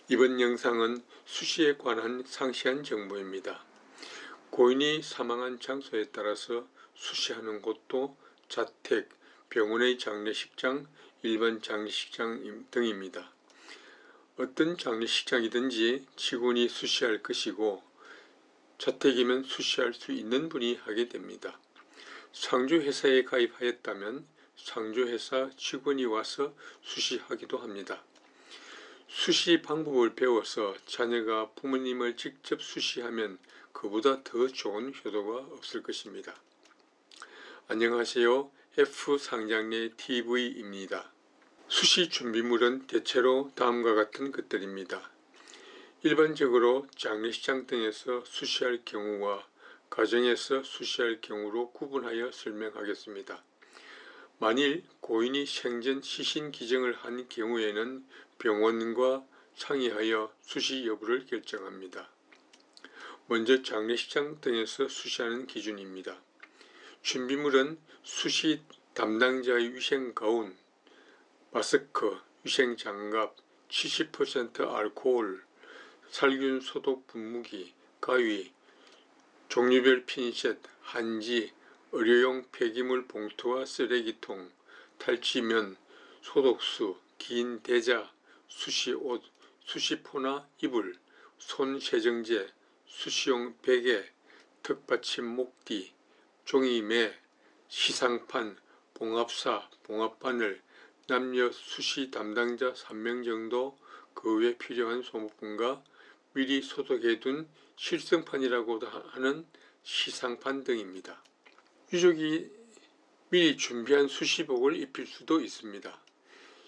이번 영상은 수시에 관한 상세한 정보입니다. 고인이 사망한 장소에 따라서 수시하는 곳도 자택, 병원의 장례식장, 일반 장례식장 등입니다. 어떤 장례식장이든지 직원이 수시할 것이고 자택이면 수시할 수 있는 분이 하게 됩니다. 상주회사에 가입하였다면 상주회사 직원이 와서 수시하기도 합니다. 수시 방법을 배워서 자녀가 부모님을 직접 수시하면 그보다 더 좋은 효도가 없을 것입니다. 안녕하세요. F상장례 TV입니다. 수시 준비물은 대체로 다음과 같은 것들입니다. 일반적으로 장례식장 등에서 수시할 경우와 가정에서 수시할 경우로 구분하여 설명하겠습니다. 만일 고인이 생전 시신 기증을 한 경우에는 병원과 상의하여 수시 여부를 결정합니다. 먼저 장례식장 등에서 수시하는 기준입니다. 준비물은 수시 담당자의 위생가운, 마스크, 위생장갑, 70% 알코올, 살균 소독 분무기, 가위, 종류별 핀셋, 한지, 의료용 폐기물 봉투와 쓰레기통, 탈취면, 소독수, 긴 대자, 수시옷, 수시포나 이불, 손세정제, 수시용 베개, 턱받침 목뒤, 종이매, 시상판, 봉합사, 봉합바늘, 남녀 수시 담당자 3명 정도, 그 외 필요한 소모품과 미리 소독해둔 실성판이라고도 하는 시상판 등입니다. 유족이 미리 준비한 수시복을 입힐 수도 있습니다.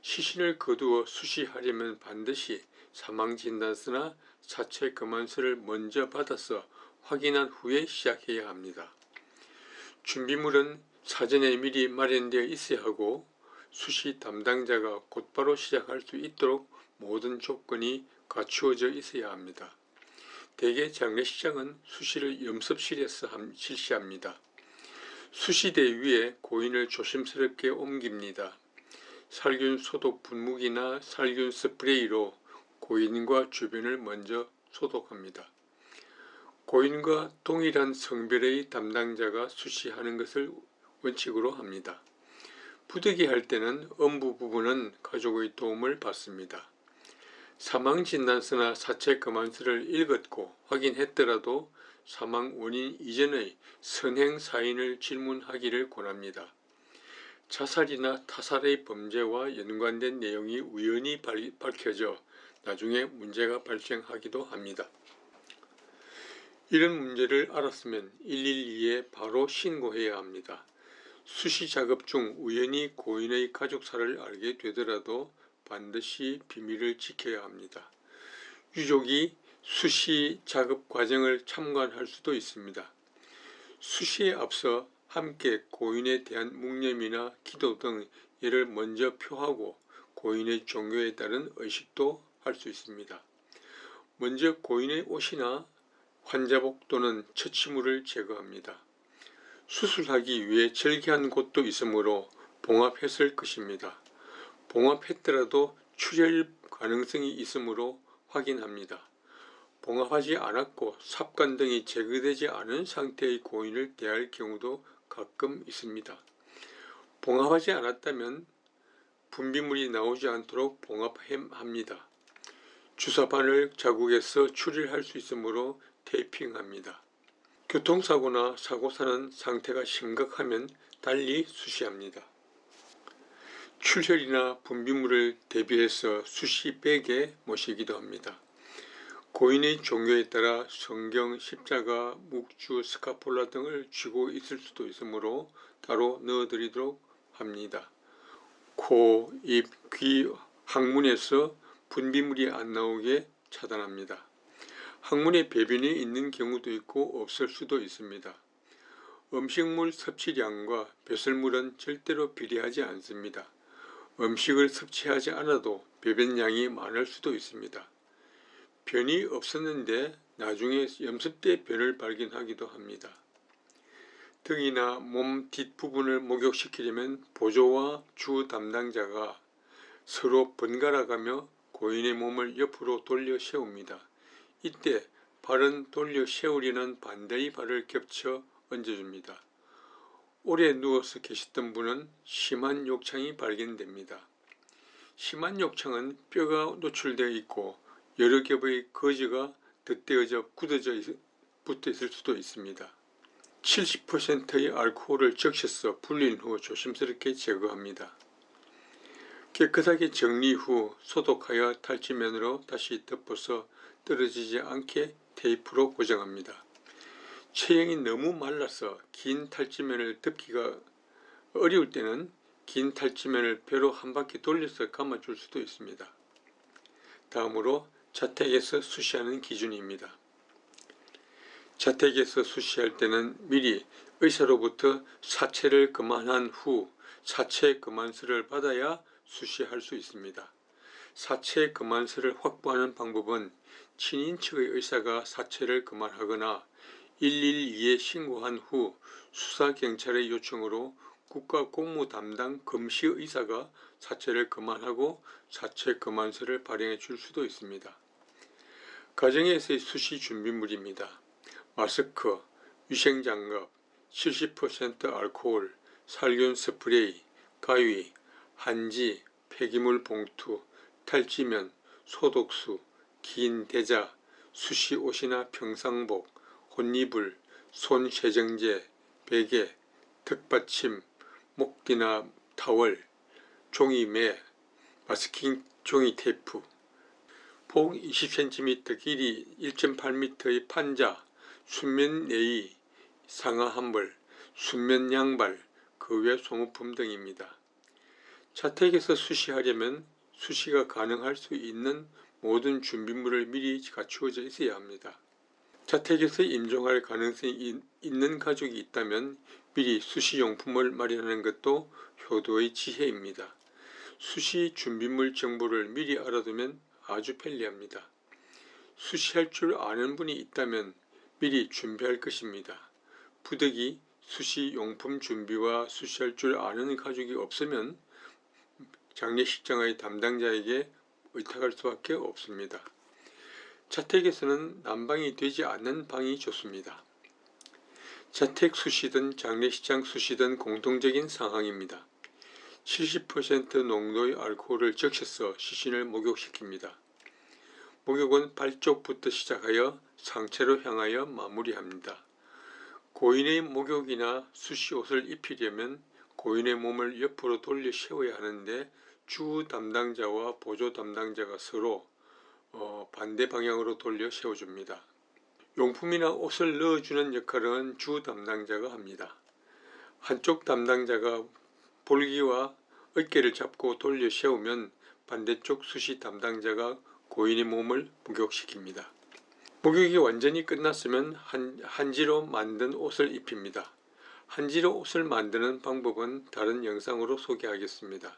시신을 거두어 수시하려면 반드시 사망진단서나 사체검안서를 먼저 받아서 확인한 후에 시작해야 합니다. 준비물은 사전에 미리 마련되어 있어야 하고 수시 담당자가 곧바로 시작할 수 있도록 모든 조건이 갖추어져 있어야 합니다. 대개 장례식장은 수시를 염습실에서 실시합니다. 수시대 위에 고인을 조심스럽게 옮깁니다. 살균 소독 분무기나 살균 스프레이로 고인과 주변을 먼저 소독합니다. 고인과 동일한 성별의 담당자가 수시하는 것을 원칙으로 합니다. 부득이할 때는 엄부 부분은 가족의 도움을 받습니다. 사망진단서나 사체검안서를 읽었고 확인했더라도 사망 원인 이전의 선행 사인을 질문하기를 권합니다. 자살이나 타살의 범죄와 연관된 내용이 우연히 밝혀져 나중에 문제가 발생하기도 합니다. 이런 문제를 알았으면 112에 바로 신고해야 합니다. 수시 작업 중 우연히 고인의 가족사를 알게 되더라도 반드시 비밀을 지켜야 합니다. 유족이 수시 작업 과정을 참관할 수도 있습니다. 수시에 앞서 함께 고인에 대한 묵념이나 기도 등 예를 먼저 표하고 고인의 종교에 따른 의식도 할 수 있습니다. 먼저 고인의 옷이나 환자복 또는 처치물을 제거합니다. 수술하기 위해 절개한 곳도 있으므로 봉합했을 것입니다. 봉합했더라도 출혈 가능성이 있으므로 확인합니다. 봉합하지 않았고 삽관 등이 제거되지 않은 상태의 고인을 대할 경우도 가끔 있습니다. 봉합하지 않았다면 분비물이 나오지 않도록 봉합합니다. 주사바늘 자국에서 출혈할 수 있으므로 테이핑합니다. 교통사고나 사고사는 상태가 심각하면 달리 수시합니다. 출혈이나 분비물을 대비해서 수시백에 모시기도 합니다. 고인의 종교에 따라 성경, 십자가, 묵주, 스카폴라 등을 쥐고 있을 수도 있으므로 따로 넣어드리도록 합니다. 코, 입, 귀, 항문에서 분비물이 안 나오게 차단합니다. 항문에 배변이 있는 경우도 있고 없을 수도 있습니다. 음식물 섭취량과 배설물은 절대로 비례하지 않습니다. 음식을 섭취하지 않아도 배변량이 많을 수도 있습니다. 변이 없었는데 나중에 염습 때 변을 발견하기도 합니다. 등이나 몸 뒷부분을 목욕시키려면 보조와 주 담당자가 서로 번갈아 가며 고인의 몸을 옆으로 돌려 세웁니다. 이때 발은 돌려 세우려는 반대의 발을 겹쳐 얹어줍니다. 오래 누워서 계셨던 분은 심한 욕창이 발견됩니다. 심한 욕창은 뼈가 노출되어 있고 여러 겹의 거즈가 덧대어져 굳어져 붙어 있을 수도 있습니다. 70%의 알코올을 적셔서 불린 후 조심스럽게 제거합니다. 깨끗하게 정리 후 소독하여 탈지면으로 다시 덮어서 떨어지지 않게 테이프로 고정합니다. 체형이 너무 말라서 긴 탈지면을 덮기가 어려울 때는 긴 탈지면을 배로 한 바퀴 돌려서 감아줄 수도 있습니다. 다음으로 자택에서 수시하는 기준입니다. 자택에서 수시할 때는 미리 의사로부터 사체를 검안한 후 사체 검안서를 받아야 수시할 수 있습니다. 사체 검안서를 확보하는 방법은 친인척의 의사가 사체를 검안하거나 112에 신고한 후 수사경찰의 요청으로 국가공무 담당 검시의사가 사체를 검안하고 사체 검안서를 발행해 줄 수도 있습니다. 가정에서의 수시 준비물입니다. 마스크, 위생장갑, 70% 알코올, 살균 스프레이, 가위, 한지, 폐기물 봉투, 탈지면, 소독수, 긴 대자, 수시 옷이나 평상복, 혼이불, 손 세정제, 베개, 턱받침, 목디나 타월, 종이매, 마스킹 종이 테이프, 폭 20cm 길이 1.8m의 판자, 순면 내의, 상하 한벌, 순면 양발, 그 외 소모품 등입니다. 자택에서 수시하려면 수시가 가능할 수 있는 모든 준비물을 미리 갖추어져 있어야 합니다. 자택에서 임종할 가능성이 있는 가족이 있다면 미리 수시용품을 마련하는 것도 효도의 지혜입니다. 수시 준비물 정보를 미리 알아두면 아주 편리합니다. 수시할 줄 아는 분이 있다면 미리 준비할 것입니다. 부득이 수시용품 준비와 수시할 줄 아는 가족이 없으면 장례식장의 담당자에게 의탁할 수밖에 없습니다. 자택에서는 난방이 되지 않는 방이 좋습니다. 자택 수시든 장례식장 수시든 공통적인 상황입니다. 70% 농도의 알코올을 적셔서 시신을 목욕시킵니다. 목욕은 발 쪽부터 시작하여 상체로 향하여 마무리합니다. 고인의 목욕이나 수시옷을 입히려면 고인의 몸을 옆으로 돌려 세워야 하는데 주 담당자와 보조 담당자가 서로 반대 방향으로 돌려 세워줍니다. 용품이나 옷을 넣어주는 역할은 주 담당자가 합니다. 한쪽 담당자가 볼기와 어깨를 잡고 돌려 세우면 반대쪽 수시 담당자가 고인의 몸을 목욕시킵니다. 목욕이 완전히 끝났으면 한지로 만든 옷을 입힙니다. 한지로 옷을 만드는 방법은 다른 영상으로 소개하겠습니다.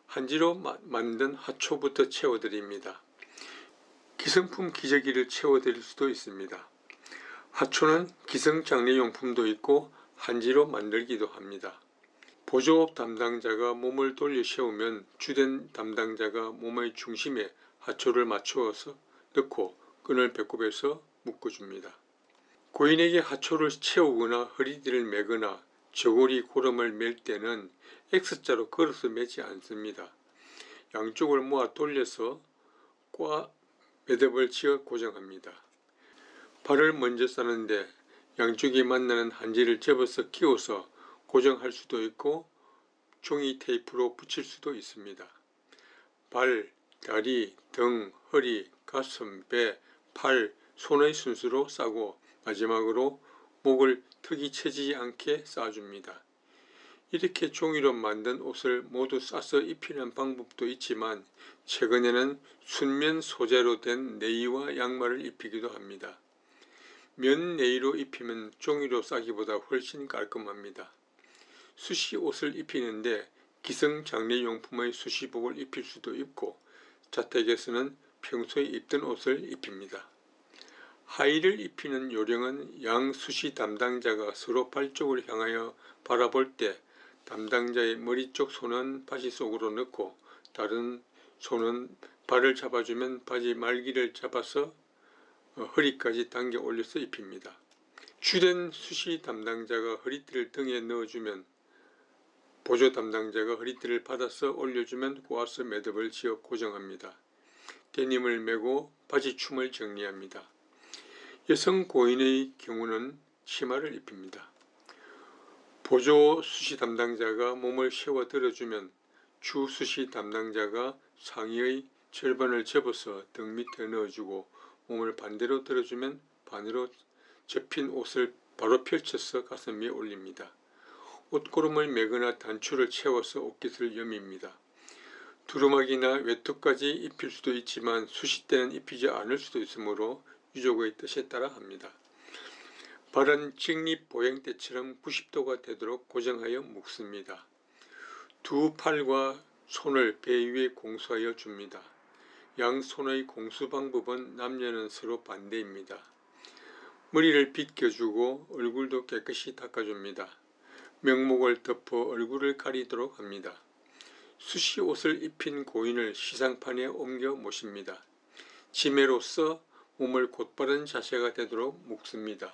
한지로 만든 하초부터 채워드립니다. 기성품 기저귀를 채워드릴 수도 있습니다. 하초는 기성장례용품도 있고 한지로 만들기도 합니다. 보조 담당자가 몸을 돌려 세우면 주된 담당자가 몸의 중심에 하초를 맞추어서 넣고 끈을 배꼽에서 묶어줍니다. 고인에게 하초를 채우거나 허리띠를 매거나 저고리 고름을 맬 때는 X자로 걸어서 매지 않습니다. 양쪽을 모아 돌려서 과 매듭을 지어 고정합니다. 발을 먼저 싸는데 양쪽이 만나는 한지를 접어서 끼워서 고정할 수도 있고 종이 테이프로 붙일 수도 있습니다. 발, 다리, 등, 허리, 가슴, 배, 팔, 손의 순서로 싸고 마지막으로 목을 턱이 처지지 않게 싸줍니다. 이렇게 종이로 만든 옷을 모두 싸서 입히는 방법도 있지만 최근에는 순면 소재로 된 네이와 양말을 입히기도 합니다. 면 네이로 입히면 종이로 싸기보다 훨씬 깔끔합니다. 수시 옷을 입히는데 기성 장례용품의 수시복을 입힐 수도 있고 자택에서는 평소에 입던 옷을 입힙니다. 하의를 입히는 요령은 양 수시 담당자가 서로 발 쪽을 향하여 바라볼 때 담당자의 머리 쪽 손은 바지 속으로 넣고 다른 손은 발을 잡아주면 바지 말기를 잡아서 허리까지 당겨 올려서 입힙니다. 주된 수시 담당자가 허리띠를 등에 넣어주면 보조 담당자가 허리띠를 받아서 올려주면 꼬아서 매듭을 지어 고정합니다. 데님을 메고 바지춤을 정리합니다. 여성 고인의 경우는 치마를 입힙니다. 보조 수시 담당자가 몸을 세워 들어주면 주 수시 담당자가 상의의 절반을 접어서 등 밑에 넣어주고 몸을 반대로 들어주면 반으로 접힌 옷을 바로 펼쳐서 가슴 위에 올립니다. 옷고름을 매거나 단추를 채워서 옷깃을 여밉니다. 두루마기나 외투까지 입힐 수도 있지만 수시 때는 입히지 않을 수도 있으므로 유족의 뜻에 따라 합니다. 발은 직립보행대처럼 90도가 되도록 고정하여 묶습니다. 두 팔과 손을 배 위에 공수하여 줍니다. 양손의 공수 방법은 남녀는 서로 반대입니다. 머리를 빗겨주고 얼굴도 깨끗이 닦아줍니다. 명목을 덮어 얼굴을 가리도록 합니다. 수시 옷을 입힌 고인을 시상판에 옮겨 모십니다. 지매로써 몸을 곧바른 자세가 되도록 묶습니다.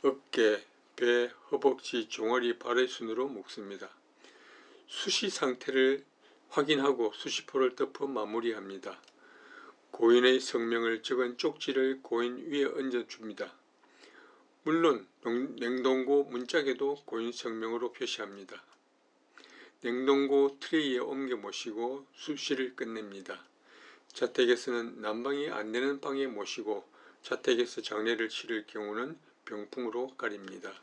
어깨, 배, 허벅지, 종아리, 발의 순으로 묶습니다. 수시 상태를 확인하고 수시포를 덮어 마무리합니다. 고인의 성명을 적은 쪽지를 고인 위에 얹어줍니다. 물론 냉동고 문짝에도 고인 성명으로 표시합니다. 냉동고 트레이에 옮겨 모시고 수시를 끝냅니다. 자택에서는 난방이 안되는 방에 모시고 자택에서 장례를 치를 경우는 병풍으로 가립니다.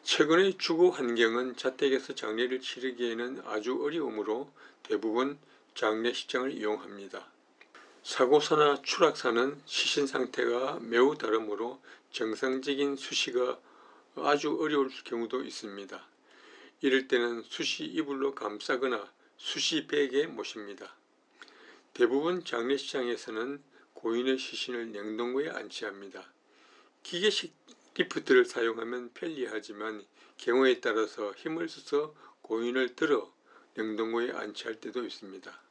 최근의 주거 환경은 자택에서 장례를 치르기에는 아주 어려우므로 대부분 장례식장을 이용합니다. 사고사나 추락사는 시신 상태가 매우 다르므로 정상적인 수시가 아주 어려울 경우도 있습니다. 이럴 때는 수시 이불로 감싸거나 수시 베개에 모십니다. 대부분 장례식장에서는 고인의 시신을 냉동고에 안치합니다. 기계식 리프트를 사용하면 편리하지만 경우에 따라서 힘을 써서 고인을 들어 냉동고에 안치할 때도 있습니다.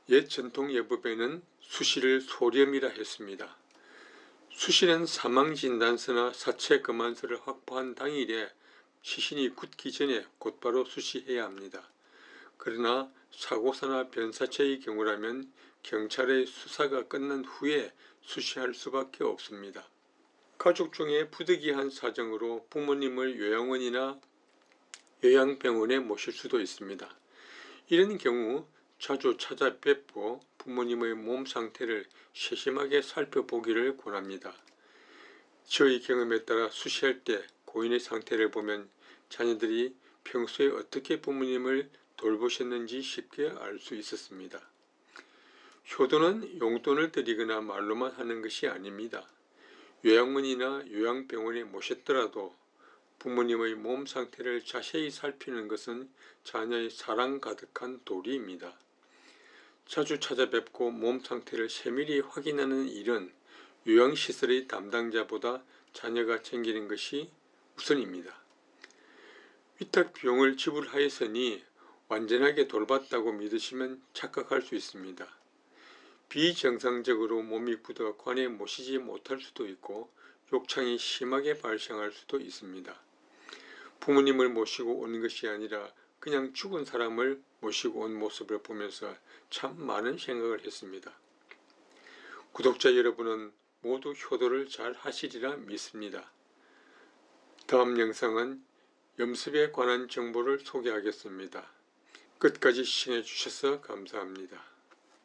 옛 전통 예법에는 수시를 소렴이라 했습니다. 수시는 사망진단서나 사체검안서를 확보한 당일에 시신이 굳기 전에 곧바로 수시해야 합니다. 그러나 사고사나 변사체의 경우라면 경찰의 수사가 끝난 후에 수시할 수밖에 없습니다. 가족 중에 부득이한 사정으로 부모님을 요양원이나 요양병원에 모실 수도 있습니다. 이런 경우 자주 찾아뵙고 부모님의 몸 상태를 세심하게 살펴보기를 권합니다. 저희 경험에 따라 수시할 때 고인의 상태를 보면 자녀들이 평소에 어떻게 부모님을 돌보셨는지 쉽게 알 수 있었습니다. 효도는 용돈을 드리거나 말로만 하는 것이 아닙니다. 요양원이나 요양병원에 모셨더라도 부모님의 몸 상태를 자세히 살피는 것은 자녀의 사랑 가득한 도리입니다. 자주 찾아뵙고 몸 상태를 세밀히 확인하는 일은 요양시설의 담당자보다 자녀가 챙기는 것이 우선입니다. 위탁 비용을 지불하였으니 완전하게 돌봤다고 믿으시면 착각할 수 있습니다. 비정상적으로 몸이 굳어 관에 모시지 못할 수도 있고 욕창이 심하게 발생할 수도 있습니다. 부모님을 모시고 온 것이 아니라 그냥 죽은 사람을 모시고 온 모습을 보면서 참 많은 생각을 했습니다. 구독자 여러분은 모두 효도를 잘 하시리라 믿습니다. 다음 영상은 염습에 관한 정보를 소개하겠습니다. 끝까지 시청해 주셔서 감사합니다.